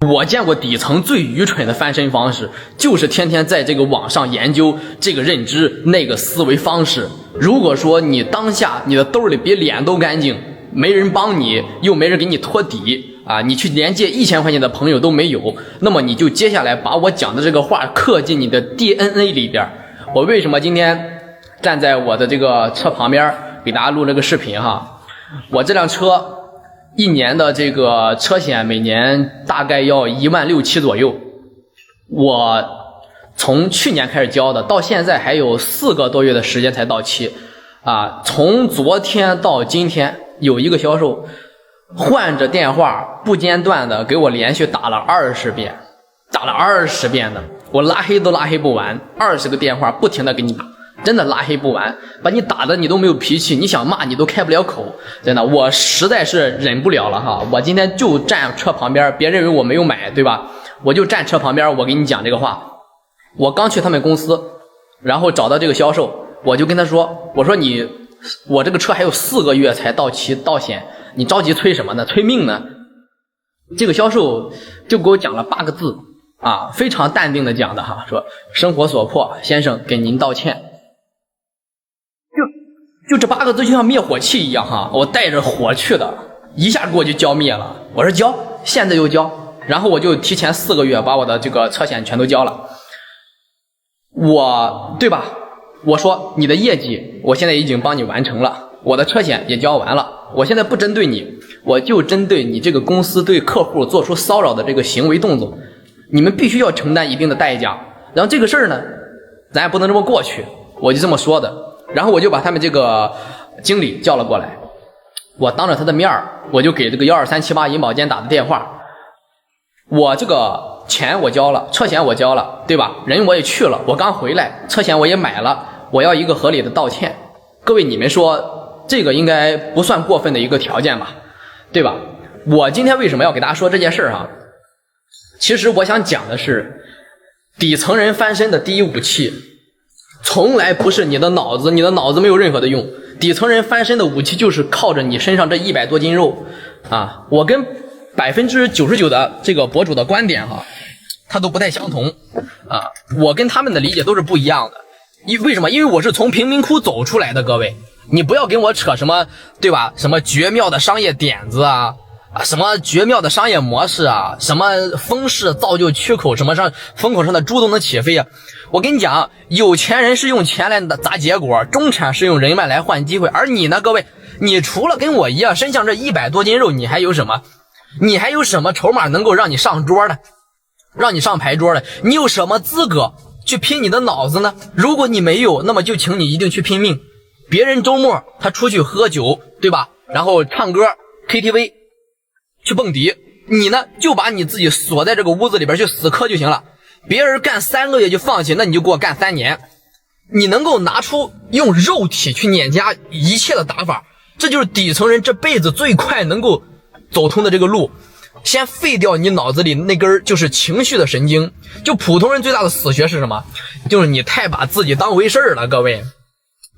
我見過底層最愚蠢的翻身方式，就是天天在這個網上研究這個認知那個思維方式。如果說你當下你的兜裡比臉都乾淨，沒人幫你，又沒人給你托底啊，你去連借1000塊錢的朋友都沒有，那麼你就接下來把我講的這個話刻進你的 DNA 裡邊。我為什麼今天站在我的這個車旁邊給大家錄這個視頻哈？我這輛車1年的這個車險每年大概要16000、7左右，我從去年開始交的，到現在還有4個多月的時間才到期啊！從昨天到今天，有一個銷售換着電話不间斷的給我連續打了20遍，打了20遍的，我拉黑都拉黑不完，20个電話不停的給你打，真的拉黑不完，把你打的你都沒有脾氣，你想罵你都開不了口，真的，我實在是忍不了了哈！我今天就站車旁邊，別認為我沒有買，對吧？我就站車旁邊，我給你講這個話。我剛去他們公司，然後找到這個銷售，我就跟他說，我說我這個車還有4個月才到期到險，你着急催什麼呢？催命呢？這個銷售就給我講了8個字啊，非常淡定的講的哈，說生活所迫，先生給您道歉。就這8個字就像滅火器一樣哈，我帶着火去的，一下給我就澆滅了。我說交，現在就交，然後我就提前4個月把我的這個車險全都交了。對吧？我說你的業績我現在已經幫你完成了，我的車險也交完了，我現在不針對你，我就針對你這個公司對客戶做出騷擾的這個行為動作，你們必須要承擔一定的代價。然後這個事兒呢，咱也不能這麼過去，我就這麼說的。然後我就把他們這個經理叫了過來，我當着他的面兒，我就給這個12378銀保監打的電話。我這個錢我交了，車險我交了，對吧？人我也去了，我剛回來，車險我也買了，我要一個合理的道歉。各位你們說這個應該不算過分的一個條件吧，對吧？我今天為什麼要給大家說這件事啊？其實我想講的是，底層人翻身的第一武器從來不是你的腦子，你的腦子沒有任何的用。底層人翻身的武器就是靠着你身上這100多斤肉啊！我跟99%的這個博主的觀點哈，他都不太相同啊！我跟他們的理解都是不一樣的。為什麼？因為我是從貧民窟走出來的，各位，你不要跟我扯什麼，對吧？什麼絕妙的商業點子啊，什麼絕妙的商業模式啊，什麼風勢造就缺口，什麼上風口上的豬都能起飛啊！我跟你講，有錢人是用錢來砸結果，中產是用人脈來換機會，而你呢，各位，你除了跟我一樣身上這100多斤肉，你還有什麼？你還有什麼籌碼能夠讓你上桌的，讓你上牌桌的？你有什麼資格去拼你的腦子呢？如果你沒有，那麼就請你一定去拼命。別人周末他出去喝酒，對吧？然後唱歌 KTV 去蹦迪，你呢就把你自己鎖在這個屋子裡邊去死磕就行了。別人幹3個月就放棄，那你就給我幹3年。你能夠拿出用肉體去碾壓一切的打法，這就是底層人這輩子最快能夠走通的這個路。先廢掉你腦子裡那根就是情緒的神經。就普通人最大的死穴是什麼？就是你太把自己當回事了，各位，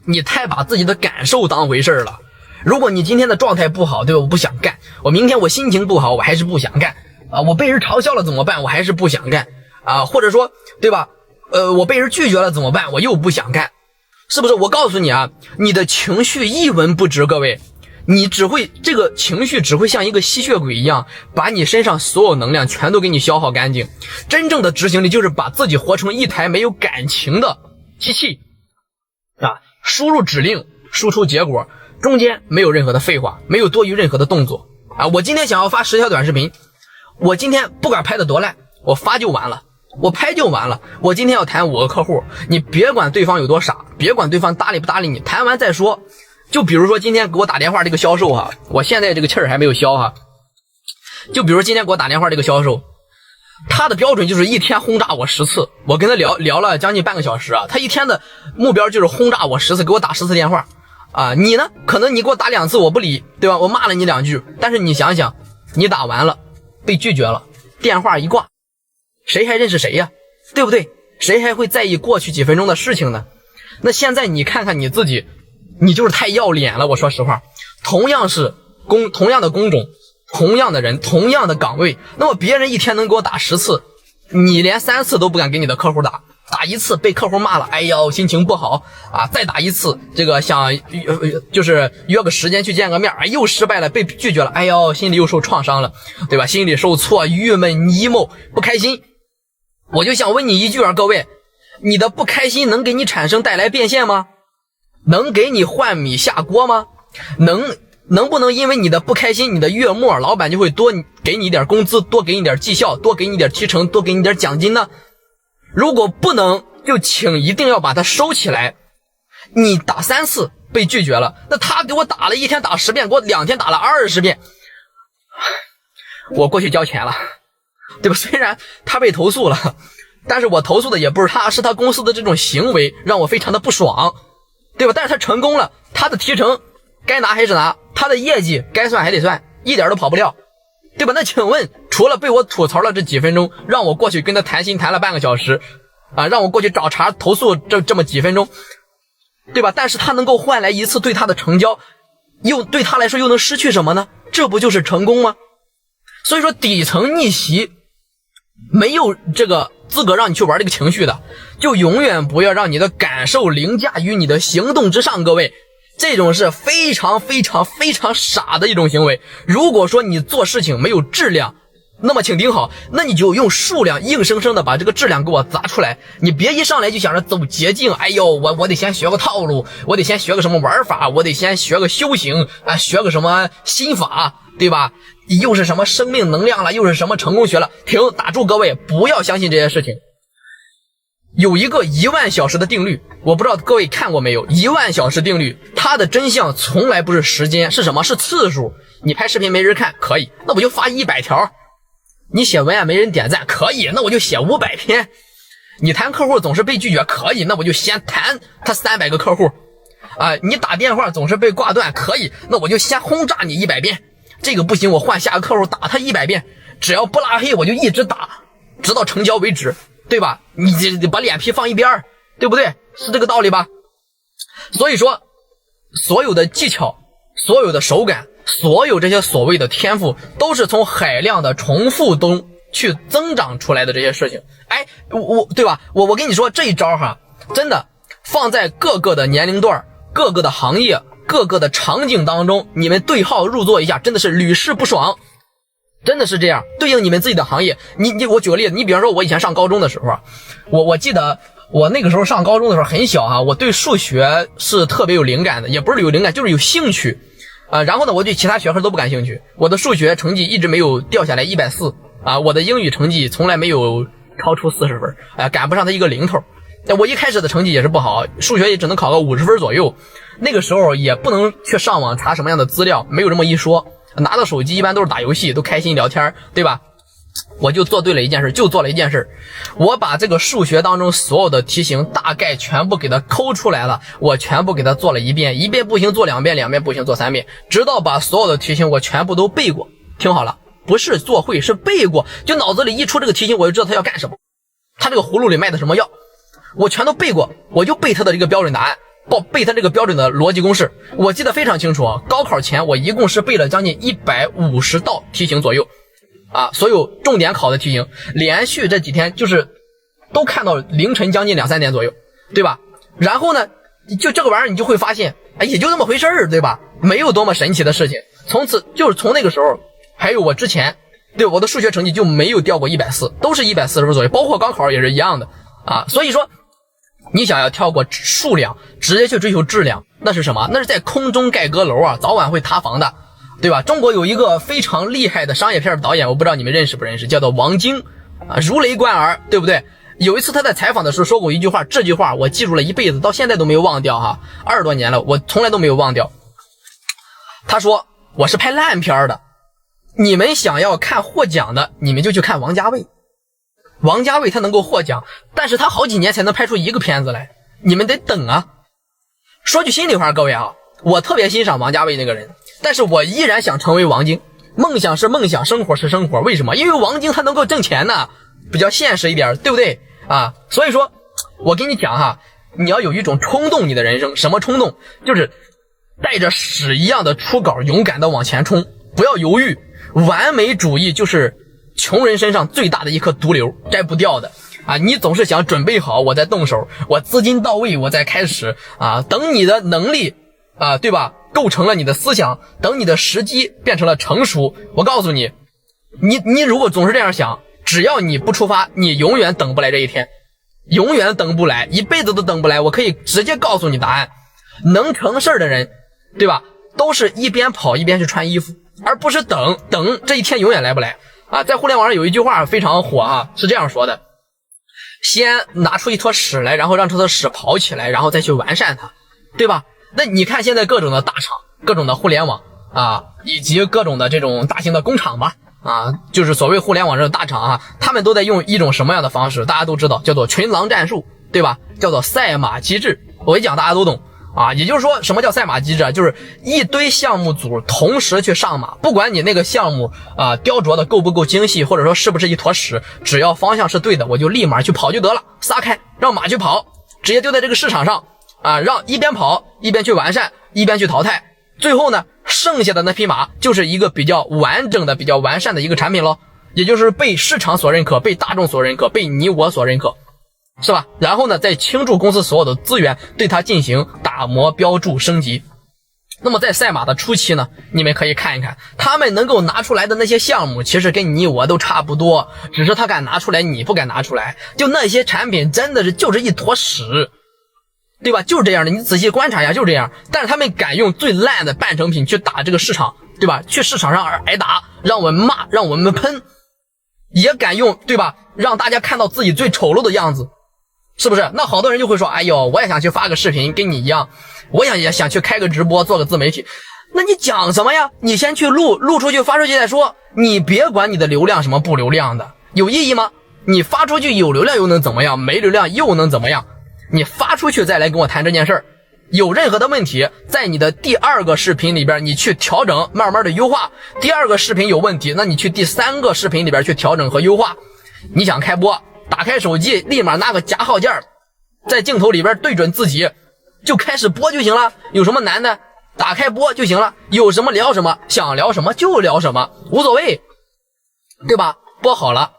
你太把自己的感受當回事了。如果你今天的狀態不好，對吧？我不想幹。我明天我心情不好，我還是不想幹啊。我被人嘲笑了怎麼辦？我還是不想幹啊。或者說，對吧？我被人拒絕了怎麼辦？我又不想幹，是不是？我告訴你啊，你的情緒一文不值，各位。你这個情緒只會像一個吸血鬼一樣，把你身上所有能量全都給你消耗乾淨。真正的執行力就是把自己活成一台沒有感情的機器啊，輸入指令，輸出結果，中間沒有任何的廢話，沒有多餘任何的動作啊。我今天想要發10條短視頻，我今天不管拍的多爛，我發就完了，我拍就完了。我今天要談5個客戶，你別管對方有多傻，別管對方搭理不搭理你，談完再說。就比如說今天給我打電話這個銷售哈，我現在這個氣兒還沒有消哈。就比如今天給我打電話這個銷售，他的標準就是一天轟炸我10次，我跟他聊了將近半個小時啊，他一天的目標就是轟炸我10次，給我打10次電話啊。你呢？可能你給我打2次我不理，對吧？我罵了你2句，但是你想想，你打完了被拒絕了，電話一掛，誰還認識誰呀？對不對？誰還會在意過去幾分鐘的事情呢？那現在你看看你自己，你就是太要臉了。我說實話，同樣的工種，同樣的人，同樣的崗位，那麼別人一天能给我打10次，你連3次都不敢给你的客戶打，打1次被客戶骂了，哎呦心情不好啊，再打1次，这个想就是約個時間去見個面，又失敗了，被拒絕了，哎呦心裡又受創傷了，對吧？心裡受挫，鬱悶 emo 不開心。我就想問你一句啊，各位，你的不開心能給你產生帶來變現嗎？能給你換米下鍋嗎？能不能因為你的不開心，你的月末老闆就會多給你一點工資，多給你點績效，多給你點提成，多給你點獎金呢？如果不能，就請一定要把它收起來。你打3次被拒絕了，那他給我打了1天打10遍，給我2天打了20遍，我過去交錢了，對吧？雖然他被投訴了，但是我投訴的也不是他，是他公司的這種行為讓我非常的不爽，對吧？但是他成功了，他的提成該拿還是拿，他的業績該算還得算，一點都跑不掉，對吧？那請問，除了被我吐槽了這幾分鐘，讓我過去跟他談心談了半個小時啊，讓我過去找茬投訴這麼幾分鐘，對吧？但是他能夠換來1次對他的成交，又對他來說又能失去什麼呢？這不就是成功嗎？所以說底層逆襲沒有這個資格讓你去玩這個情緒的，就永遠不要讓你的感受凌駕於你的行動之上，各位。這種是非常非常非常傻的一種行為。如果說你做事情沒有質量，那麼請聽好，那你就用數量硬生生的把這個質量給我砸出來。你別一上來就想着走捷徑，哎呦，我得先學個套路，我得先學個什麼玩法，我得先學個修行啊，學個什麼心法，對吧？又是什麼生命能量了，又是什麼成功學了。停，打住，各位，不要相信這些事情。有一個10000小時的定律，我不知道各位看過沒有？10000小時定律，它的真相從來不是時間，是什麼？是次數。你拍視頻沒人看，可以，那我就發100條。你寫文案沒人點讚，可以，那我就寫500篇。你談客戶總是被拒絕，可以，那我就先談他300個客戶。你打電話總是被掛斷，可以，那我就先轟炸你100遍。這個不行，我換下個客戶打他100遍，只要不拉黑，我就一直打，直到成交為止。對吧？你把臉皮放一邊，對不對？是這個道理吧？所以說，所有的技巧，所有的手感，所有這些所謂的天賦，都是從海量的重複中去增長出來的這些事情。哎，對吧？我跟你說這一招哈，真的放在各個的年齡段、各個的行業、各個的場景當中，你們對號入座一下，真的是屢試不爽。真的是這樣，對應你們自己的行業。我舉個例子，你比方說我以前上高中的時候，我記得我那個時候上高中的時候很小啊，我對數學是特別有靈感的，也不是有靈感，就是有興趣然後呢，我對其他學科都不感興趣，我的數學成績一直沒有掉下來140我的英語成績從來沒有超出40分趕不上他一個零頭。我一開始的成績也是不好，數學也只能考個50分左右，那個時候也不能去上網查什麼樣的資料，沒有這麼一說，拿到手機一般都是打遊戲，都開心聊天，對吧？我就做對了一件事，就做了一件事，我把這個數學當中所有的題型大概全部給它摳出來了，我全部給它做了一遍，一遍不行做2遍，2遍不行做3遍，直到把所有的題型我全部都背過。聽好了，不是做會，是背過，就腦子裡一出這個題型我就知道它要幹什麼，它這個葫蘆裡賣的什麼藥我全都背過，我就背它的這個標準答案，背它這個標準的邏輯公式，我記得非常清楚高考前我一共是背了將近150道題型左右所有重點考的題型，連續這幾天就是都看到凌晨將近2、3點左右，對吧？然後呢，就這個玩意兒你就會發現，也就那麼回事兒，對吧？沒有多麼神奇的事情。從那個時候，還有我之前，對我的數學成績就沒有掉過140，都是140分左右，包括高考也是一樣的所以說，你想要跳過數量，直接去追求質量，那是什麼？那是在空中蓋閣樓早晚會塌房的。對吧？中國有一個非常厲害的商業片的導演，我不知道你們認識不認識，叫做王晶如雷貫耳，對不對？有一次他在採訪的時候說過一句話，這句話我記住了一輩子，到現在都沒有忘掉20多年了，我從來都沒有忘掉。他說我是拍爛片的，你們想要看獲獎的，你們就去看王家衛。王家衛他能夠獲獎，但是他好幾年才能拍出一個片子來，你們得等說句心裡話，各位我特別欣賞王家衛那個人，但是我依然想成為王晶。夢想是夢想，生活是生活，為什麼？因為王晶他能夠掙錢呢，比較現實一點，對不對所以說我跟你講你要有一種衝動，你的人生什麼衝動？就是帶着屎一樣的初稿，勇敢的往前衝，不要猶豫，完美主義就是窮人身上最大的一顆毒瘤，摘不掉的啊！你總是想準備好我再動手，我資金到位我再開始啊！等你的能力啊，對吧？構成了你的思想，等你的時機變成了成熟，我告訴你，你如果總是這樣想，只要你不出發，你永遠等不來這一天，永遠等不來，一輩子都等不来。我可以直接告訴你答案，能成事的人，對吧？都是一邊跑一邊去穿衣服，而不是等這一天永遠來不来啊！在互联網上有一句話非常火啊，是这樣說的：先拿出一坨屎來，然後讓这坨屎跑起來，然後再去完善它，對吧？那你看現在各種的大廠，各種的互聯網啊，以及各種的這種大型的工廠吧，啊，就是所謂互聯網這種大廠啊，他們都在用一種什麼樣的方式？大家都知道，叫做群狼戰術，對吧？叫做賽馬機制。我一講大家都懂啊，也就是說，什麼叫賽馬機制啊？就是一堆項目組同時去上馬，不管你那個項目啊雕琢的夠不夠精細，或者說是不是一坨屎，只要方向是對的，我就立馬去跑就得了，撒開讓馬去跑，直接丟在這個市場上啊，讓一邊跑一邊去完善，一邊去淘汰，最後呢，剩下的那匹馬就是一個比較完整的、比較完善的一個產品咯，也就是被市場所認可、被大眾所認可、被你我所認可。是吧？然後呢，再傾注公司所有的資源，對它進行打磨、標注、升級。那麼在賽馬的初期呢，你們可以看一看，他們能夠拿出來的那些項目，其實跟你我都差不多，只是他敢拿出來，你不敢拿出來。就那些產品真的是就是一坨屎，對吧？就是這樣的，你仔細觀察一下，就是這樣。但是他們敢用最爛的半成品去打這個市場，對吧？去市場上挨打，讓我們罵，讓我們噴，也敢用，對吧？讓大家看到自己最醜陋的樣子。是不是？那好多人就會說，哎呦，我也想去發個視頻跟你一樣，我也想去開個直播，做個自媒體。那你講什麼呀？你先去錄出去，發出去再說。你別管你的流量什麼不流量的，有意義嗎？你發出去有流量又能怎麼樣？沒流量又能怎麼樣？你發出去再來跟我談這件事兒。有任何的問題，在你的第二個視頻裡邊你去調整，慢慢的優化。第二個視頻有問題，那你去第三個視頻裡邊去調整和優化。你想開播，打開手機，立馬拿個夾號件，在鏡頭裡邊對準自己，就開始播就行了。有什麼難的？打開播就行了。有什麼聊什麼，想聊什麼就聊什麼，無所謂，對吧？播好了，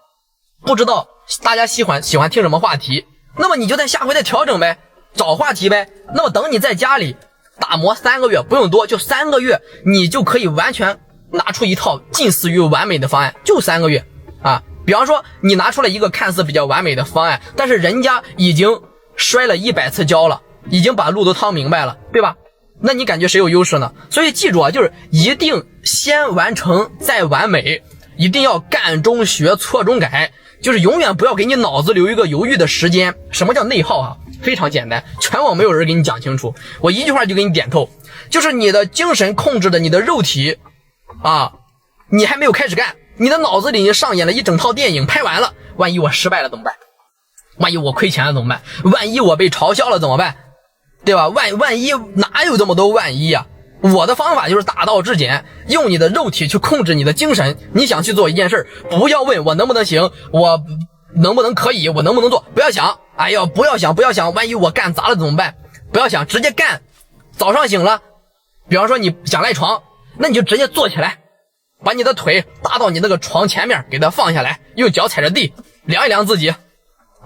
不知道大家喜歡聽什麼話題，那麼你就在下回再調整唄，找話題唄。那麼等你在家裡打磨3個月，不用多，就3個月，你就可以完全拿出一套近似於完美的方案，就3個月啊。比方說你拿出了一個看似比較完美的方案，但是人家已經摔了100次跤了，已經把路都趟明白了，对吧？那你感覺誰有優勢呢？所以記住啊，就是一定先完成再完美，一定要幹中學，錯中改，就是永遠不要給你腦子留一個猶豫的時間。什麼叫內耗啊？非常簡單，全網沒有人給你講清楚，我一句話就給你點透，就是你的精神控制的你的肉體啊，你還沒有開始幹，你的腦子裡已經上演了一整套電影，拍完了，萬一我失敗了怎麼辦？萬一我虧錢了怎麼辦？萬一我被嘲笑了怎麼辦？對吧？萬一哪有這麼多萬一啊？我的方法就是大道至簡，用你的肉體去控制你的精神。你想去做一件事，不要問我能不能行，我能不能可以，我能不能做，不要想，哎呦，不要想，万一我幹砸了怎麼办？不要想，直接幹。早上醒了，比方說你想賴床，那你就直接坐起来，把你的腿搭到你那個床前面，給它放下来，用腳踩着地，量一量自己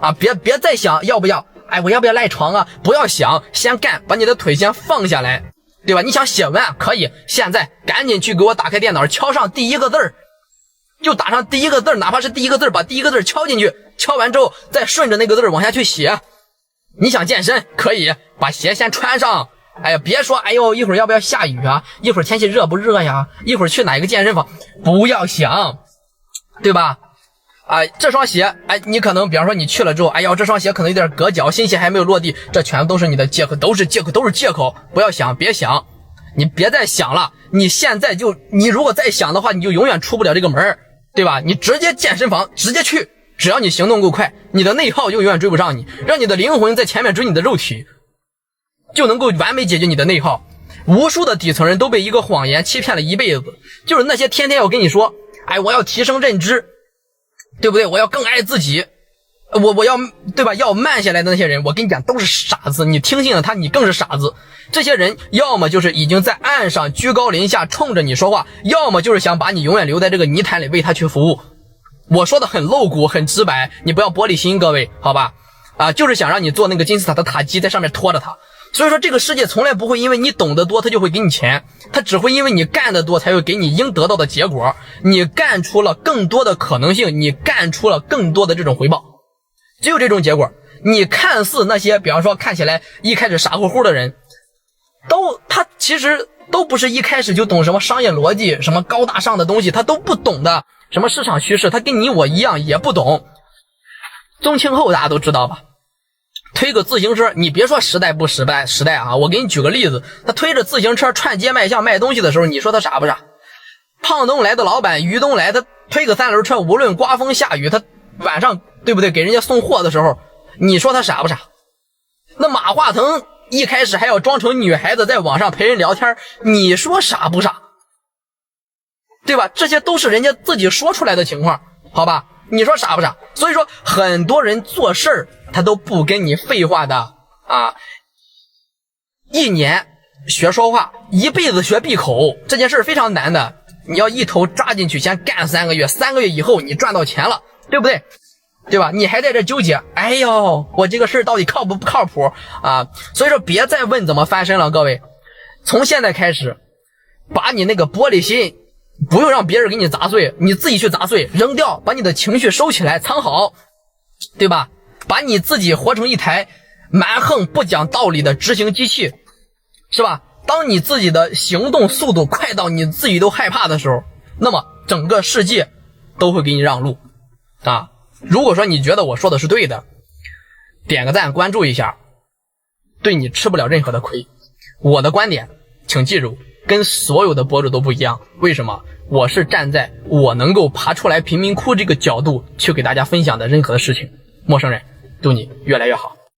啊，別再想要不要，哎，我要不要賴床啊？不要想，先幹，把你的腿先放下来，对吧？你想寫文案可以，現在趕緊去給我打開電腦，敲上第一個字兒，就打上第一個字兒，哪怕是第一個字兒，把第一個字兒敲進去，敲完之後再順着那個字兒往下去寫。你想健身可以，把鞋先穿上。哎呀，別說哎呦一會兒要不要下雨啊，一會兒天氣熱不熱呀，一會兒去哪個健身房，不要想，對吧？這雙鞋，哎，你可能比方說你去了之後，哎呦，这雙鞋可能有點硌腳，新鞋還沒有落地，這全都是你的借口，都是借口。不要想，別想，你別再想了。你現在你如果再想的話，你就永遠出不了這個門，對吧？你直接健身房直接去，只要你行動夠快，你的內耗就永遠追不上你，讓你的靈魂在前面追你的肉體，就能夠完美解決你的內耗。無數的底層人都被一個謊言欺騙了一輩子，就是那些天天要跟你說，哎，我要提升認知，對不對？我要更愛自己，我要对吧？要慢下来的那些人，我跟你讲都是傻子，你听信了他，你更是傻子。这些人要麼就是已經在岸上居高臨下衝着你說話，要麼就是想把你永遠留在這個泥潭裡為他去服務。我說的很露骨很直白，你不要玻璃心，各位，好吧？就是想讓你做那個金字塔的塔基，在上面拖着他。所以說這個世界從來不會因為你懂得多他就會給你錢，他只會因為你幹得多才會給你應得到的結果。你幹出了更多的可能性，你幹出了更多的這種回報，只有這種結果。你看似那些比方說看起來一開始傻乎乎的人，他其實都不是一開始就懂什麼商業邏輯，什麼高大上的東西他都不懂的，什麼市場趨勢他跟你我一樣也不懂。宗慶後大家都知道吧，推個自行車，你別說時代不时代啊，我給你舉個例子，他推着自行車串街賣巷賣東西的時候，你說他傻不傻？胖東來的老闆于東來，他推個三輪車，無論颳風下雨，他晚上對不對給人家送貨的時候，你說他傻不傻？那馬化騰一開始還要裝成女孩子在網上陪人聊天，你說傻不傻？對吧？這些都是人家自己說出來的情況，好吧？你說傻不傻？所以說很多人做事兒他都不跟你廢話的啊！一年學說話，一輩子學閉口，這件事非常難的。你要一頭扎進去，先幹3個月，3個月以後你賺到錢了，對不對？對吧？你還在這糾結，哎呦，我這個事到底靠不靠譜啊？所以說別再問怎麼翻身了，各位，從現在開始，把你那個玻璃心不用讓別人給你砸碎，你自己去砸碎，扔掉，把你的情緒收起來，藏好，對吧？把你自己活成一台蠻橫不講道理的執行機器，是吧？當你自己的行動速度快到你自己都害怕的時候，那麼整個世界都會給你讓路啊！如果說你覺得我說的是對的，點個讚，關注一下，對你吃不了任何的虧。我的觀點，請記住，跟所有的博主都不一樣。為什麼？我是站在我能夠爬出來貧民窟這個角度去給大家分享的任何事情。陌生人，祝你越來越好。